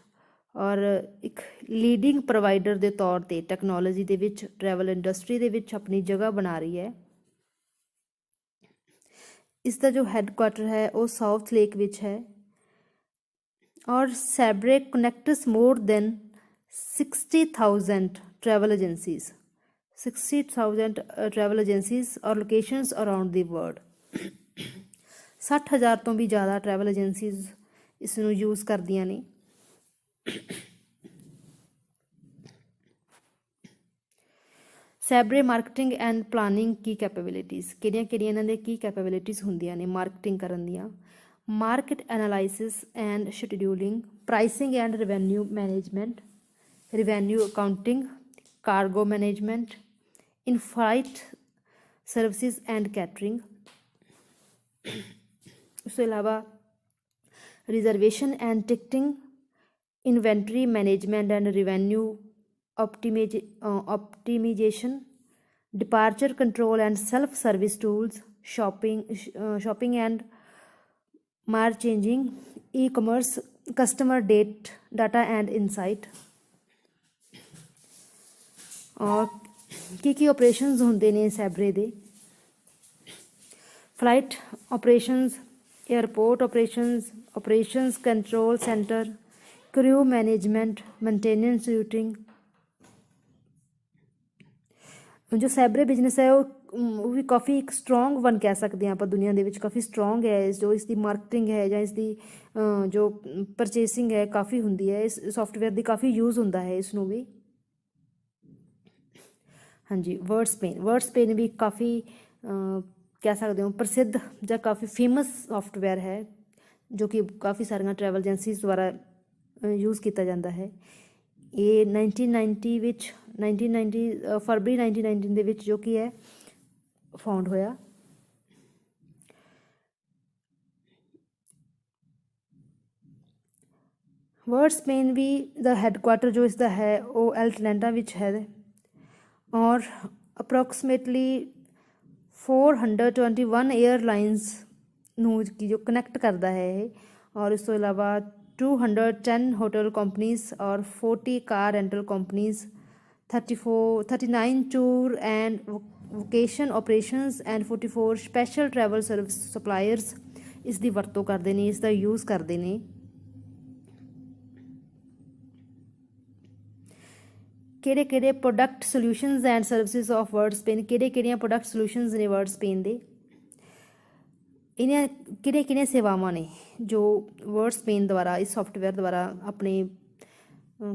S1: ਔਰ ਇੱਕ ਲੀਡਿੰਗ ਪ੍ਰੋਵਾਈਡਰ ਦੇ ਤੌਰ 'ਤੇ ਟੈਕਨੋਲੋਜੀ ਦੇ ਵਿੱਚ ਟਰੈਵਲ ਇੰਡਸਟਰੀ ਦੇ ਵਿੱਚ ਆਪਣੀ ਜਗ੍ਹਾ ਬਣਾ ਰਹੀ ਹੈ। ਇਸ ਦਾ ਜੋ ਹੈੱਡਕੁਆਟਰ ਹੈ ਉਹ ਸਾਊਥ ਲੇਕ ਵਿੱਚ ਹੈ, ਔਰ ਸੈਬਰੇ ਕਨੈਕਟਸ more than 60,000 travel agencies, 60,000 travel agencies or locations around the world। 60,000 ਤੋਂ ਵੀ ਜ਼ਿਆਦਾ ਟਰੈਵਲ ਏਜੰਸੀਜ਼ ਇਸ ਨੂੰ ਯੂਜ਼ ਕਰਦੀਆਂ ਨੇ। ਸੈਬਰੇ ਮਾਰਕੀਟਿੰਗ ਐਂਡ ਪਲਾਨਿੰਗ ਕੀ ਕੈਪੇਬਿਲਿਟੀਜ਼, ਕਿਹੜੀਆਂ ਇਹਨਾਂ ਦੇ ਕੀ ਕੈਪੇਬਿਲਿਟੀਜ਼ ਹੁੰਦੀਆਂ ਨੇ ਮਾਰਕੀਟਿੰਗ ਕਰਨ ਦੀਆਂ। Market analysis and scheduling, pricing and revenue management, revenue accounting, cargo management, in-flight services and catering। ਉਸ ਤੋਂ ਇਲਾਵਾ reservation and ticketing, inventory management and revenue optimization, departure control and self-service tools, shopping and marketing, e-commerce, customer data and insight। ਔਰ ਕੀ operations ਹੁੰਦੇ ਨੇ ਸੈਬਰੇ ਦੇ। Flight operations, airport operations control centre, ਕਰੂ management, maintenance, rooting. ਜੋ ਸੈਬਰੇ business ਹੈ ਉਹ ਵੀ ਕਾਫੀ ਇੱਕ strong one ਕਹਿ ਸਕਦੇ ਹਾਂ ਆਪਾਂ, ਦੁਨੀਆ ਦੇ ਵਿੱਚ ਕਾਫੀ ਸਟਰੋਂਗ ਹੈ। ਜੋ ਇਸ ਦੀ ਮਾਰਕੀਟਿੰਗ ਹੈ ਜਾਂ ਇਸ ਦੀ ਜੋ ਪਰਚੇਸਿੰਗ ਹੈ ਕਾਫੀ ਹੁੰਦੀ ਹੈ। ਇਸ ਸੋਫਟਵੇਅਰ ਦੀ ਕਾਫੀ ਯੂਜ਼ ਹੁੰਦਾ ਹੈ ਇਸ ਨੂੰ ਵੀ। ਹਾਂਜੀ, ਵਰਡਸਪੇਨ ਵੀ ਕਾਫੀ ਕਹਿ ਸਕਦੇ ਹੋ ਪ੍ਰਸਿੱਧ ਜਾਂ ਕਾਫੀ ਫੇਮਸ ਸੋਫਟਵੇਅਰ ਹੈ ਜੋ ਕਿ ਕਾਫੀ ਸਾਰੀਆਂ ਟਰੈਵਲ ਏਜੰਸੀਜ਼ ਦੁਆਰਾ ਯੂਜ਼ ਕੀਤਾ ਜਾਂਦਾ ਹੈ। ਇਹ 1990 ਵਿੱਚ ਫਰਵਰੀ 1919 ਦੇ ਵਿੱਚ ਜੋ ਕਿ ਹੈ ਫਾਊਂਡ ਹੋਇਆ। ਵਰਡਸਪੇਨ ਵੀ ਦਾ ਹੈੱਡਕੁਆਟਰ ਜੋ ਇਸਦਾ ਹੈ ਉਹ ਐਟਲਾਂਟਾ ਵਿੱਚ ਹੈ, ਔਰ ਅਪਰੋਕਸੀਮੇਟਲੀ 421 ਏਅਰਲਾਈਨਸ ਨੂੰ ਜੋ ਕਨੈਕਟ ਕਰਦਾ ਹੈ ਇਹ। ਔਰ ਇਸ ਤੋਂ ਇਲਾਵਾ 210 ਹੋਟਲ ਕੰਪਨੀਜ਼ ਔਰ 40 car rental companies, 39 tour and vacation operations and 44 special travel service suppliers ਇਸ ਦੀ ਵਰਤੋਂ ਕਰਦੇ ਨੇ, ਇਸ ਦਾ ਯੂਜ਼ ਕਰਦੇ ਨੇ। ਕਿਹੜੇ product solutions and services of ਵਰਡਸਪੇਨ, ਕਿਹੜੀਆਂ ਪ੍ਰੋਡਕਟ ਸੋਲਿਊਸ਼ਨਸ ਨੇ ਵਰਡਸਪੇਨ ਦੇ। ਇਹਨਾਂ ਕਿਹੜੀਆਂ ਸੇਵਾਵਾਂ ਨੇ ਜੋ ਵਰਡਸਪੇਨ ਦੁਆਰਾ ਇਸ ਸੋਫਟਵੇਅਰ ਦੁਆਰਾ ਆਪਣੇ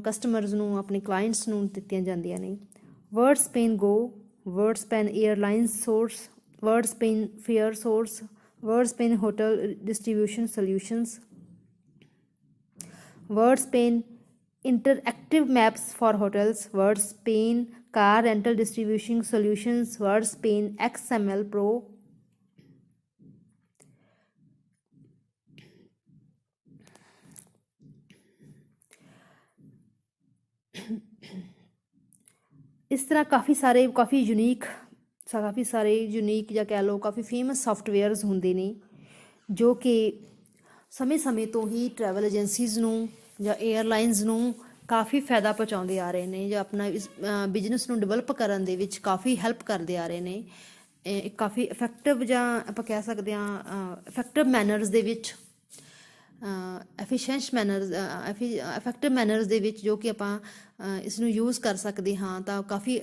S1: ਕਸਟਮਰਸ ਨੂੰ, ਆਪਣੇ ਕਲਾਇੰਟਸ ਨੂੰ ਦਿੱਤੀਆਂ ਜਾਂਦੀਆਂ ਨੇ। Worldspan go, Worldspan airlines source, Worldspan fare source, Worldspan hotel distribution solutions, Worldspan interactive maps for hotels, WordSpan car rental distribution solutions, WordSpan XML Pro। ਇਸ ਤਰ੍ਹਾਂ ਕਾਫੀ ਸਾਰੇ ਯੂਨੀਕ ਜਾਂ ਕਹਿ ਲਓ ਕਾਫੀ ਫੇਮਸ ਸੋਫਟਵੇਅਰਸ ਹੁੰਦੇ ਨੇ ਜੋ ਕਿ ਸਮੇਂ ਤੋਂ ਹੀ ਟਰੈਵਲ ਏਜੰਸੀਜ਼ ਨੂੰ ਜਾਂ ਏਅਰਲਾਈਨਸ ਨੂੰ ਕਾਫੀ ਫਾਇਦਾ ਪਹੁੰਚਾਉਂਦੇ ਆ ਰਹੇ ਨੇ, ਜਾਂ ਆਪਣਾ ਇਸ ਬਿਜ਼ਨਸ ਨੂੰ ਡਿਵੈਲਪ ਕਰਨ ਦੇ ਵਿੱਚ ਕਾਫੀ ਹੈਲਪ ਕਰਦੇ ਆ ਰਹੇ ਨੇ। ਕਾਫੀ ਇਫੈਕਟਿਵ ਜਾਂ ਆਪਾਂ ਕਹਿ ਸਕਦੇ ਹਾਂ ਇਫੈਕਟਿਵ ਮੈਨਰਸ ਦੇ ਵਿੱਚ, ਇਫੈਕਟਿਵ ਮੈਨਰਸ ਦੇ ਵਿੱਚ ਜੋ ਕਿ ਆਪਾਂ ਇਸ ਨੂੰ ਯੂਜ਼ ਕਰ ਸਕਦੇ ਹਾਂ ਤਾਂ ਕਾਫੀ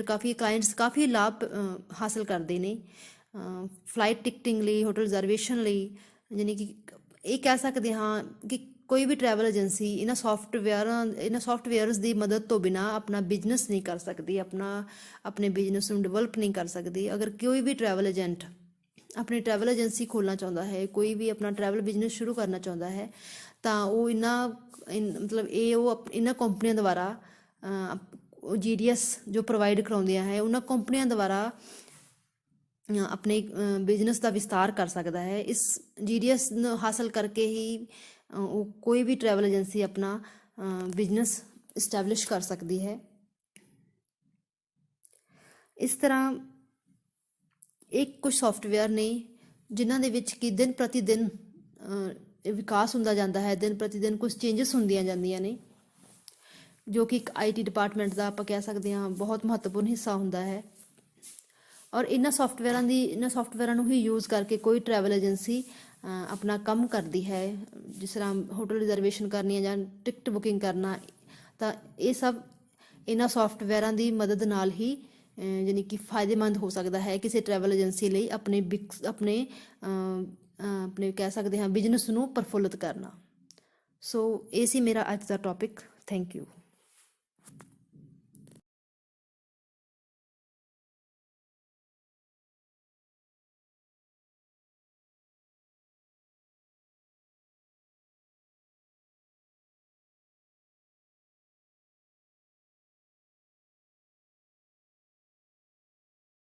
S1: ਕਾਫੀ ਕਲਾਇੰਟਸ ਕਾਫੀ ਲਾਭ ਹਾਸਲ ਕਰਦੇ ਨੇ। ਫਲਾਈਟ ਟਿਕਟਿੰਗ ਲਈ, ਹੋਟਲ ਰਿਜ਼ਰਵੇਸ਼ਨ ਲਈ, ਯਾਨੀ ਕਿ ਇਹ ਕਹਿ ਸਕਦੇ ਹਾਂ ਕਿ ਕੋਈ ਵੀ ਟਰੈਵਲ ਏਜੰਸੀ ਇਹਨਾਂ ਸੌਫਟਵੇਅਰਸ ਦੀ ਮਦਦ ਤੋਂ ਬਿਨਾ ਆਪਣਾ ਬਿਜ਼ਨਸ ਨਹੀਂ ਕਰ ਸਕਦੀ, ਆਪਣੇ ਬਿਜ਼ਨਸ ਨੂੰ ਡਿਵੈਲਪ ਨਹੀਂ ਕਰ ਸਕਦੀ। ਅਗਰ ਕੋਈ ਵੀ ਟਰੈਵਲ ਏਜੰਟ ਆਪਣੀ ਟਰੈਵਲ ਏਜੰਸੀ ਖੋਲ੍ਹਣਾ ਚਾਹੁੰਦਾ ਹੈ, ਕੋਈ ਵੀ ਆਪਣਾ ਟਰੈਵਲ ਬਿਜ਼ਨਸ ਸ਼ੁਰੂ ਕਰਨਾ ਚਾਹੁੰਦਾ ਹੈ, ਤਾਂ ਉਹ ਇਹਨਾਂ ਕੰਪਨੀਆਂ ਦੁਆਰਾ GDS ਜੋ ਪ੍ਰੋਵਾਈਡ ਕਰਾਉਂਦੀਆਂ ਹੈ, ਉਹਨਾਂ ਕੰਪਨੀਆਂ ਦੁਆਰਾ ਆਪਣੇ ਬਿਜ਼ਨਸ ਦਾ ਵਿਸਤਾਰ ਕਰ ਸਕਦਾ ਹੈ। ਇਸ GDS ਨੂੰ ਹਾਸਲ ਕਰਕੇ ਹੀ ਉਹ ਕੋਈ ਵੀ ਟਰੈਵਲ ਏਜੰਸੀ ਆਪਣਾ ਬਿਜ਼ਨਸ ਇਸਟੈਬਲਿਸ਼ ਕਰ ਸਕਦੀ ਹੈ। ਇਸ ਤਰ੍ਹਾਂ ਇਹ ਕੁਝ ਸੌਫਟਵੇਅਰ ਨੇ ਜਿਨ੍ਹਾਂ ਦੇ ਵਿੱਚ ਕਿ ਦਿਨ ਪ੍ਰਤੀ ਦਿਨ ਵਿਕਾਸ ਹੁੰਦਾ ਜਾਂਦਾ ਹੈ, ਦਿਨ ਪ੍ਰਤੀ ਦਿਨ ਕੁਝ ਚੇਂਜਸ ਹੁੰਦੀਆਂ ਜਾਂਦੀਆਂ ਨੇ, ਜੋ ਕਿ ਇੱਕ IT ਡਿਪਾਰਟਮੈਂਟ ਦਾ ਆਪਾਂ ਕਹਿ ਸਕਦੇ ਹਾਂ ਬਹੁਤ ਮਹੱਤਵਪੂਰਨ ਹਿੱਸਾ ਹੁੰਦਾ ਹੈ। ਔਰ ਇਹਨਾਂ ਸੌਫਟਵੇਅਰਾਂ ਨੂੰ ਹੀ ਯੂਜ਼ ਕਰਕੇ ਕੋਈ ਟਰੈਵਲ ਏਜੰਸੀ ਆਪਣਾ ਕੰਮ ਕਰਦੀ ਹੈ, ਜਿਸ ਤਰ੍ਹਾਂ ਹੋਟਲ ਰਿਜ਼ਰਵੇਸ਼ਨ ਕਰਨੀ ਹੈ ਜਾਂ ਟਿਕਟ ਬੁਕਿੰਗ ਕਰਨਾ, ਤਾਂ ਇਹ ਸਭ ਇਹਨਾਂ ਸੌਫਟਵੇਅਰਾਂ ਦੀ ਮਦਦ ਨਾਲ ਹੀ ਯਾਨੀ ਕਿ ਫਾਇਦੇਮੰਦ ਹੋ ਸਕਦਾ ਹੈ ਕਿਸੇ ਟਰੈਵਲ ਏਜੰਸੀ ਲਈ ਆਪਣੇ ਕਹਿ ਸਕਦੇ ਹਾਂ ਬਿਜ਼ਨਸ ਨੂੰ ਪ੍ਰਫੁੱਲਿਤ ਕਰਨਾ। ਸੋ ਇਹ ਸੀ ਮੇਰਾ ਅੱਜ ਦਾ ਟੌਪਿਕ। Thank you.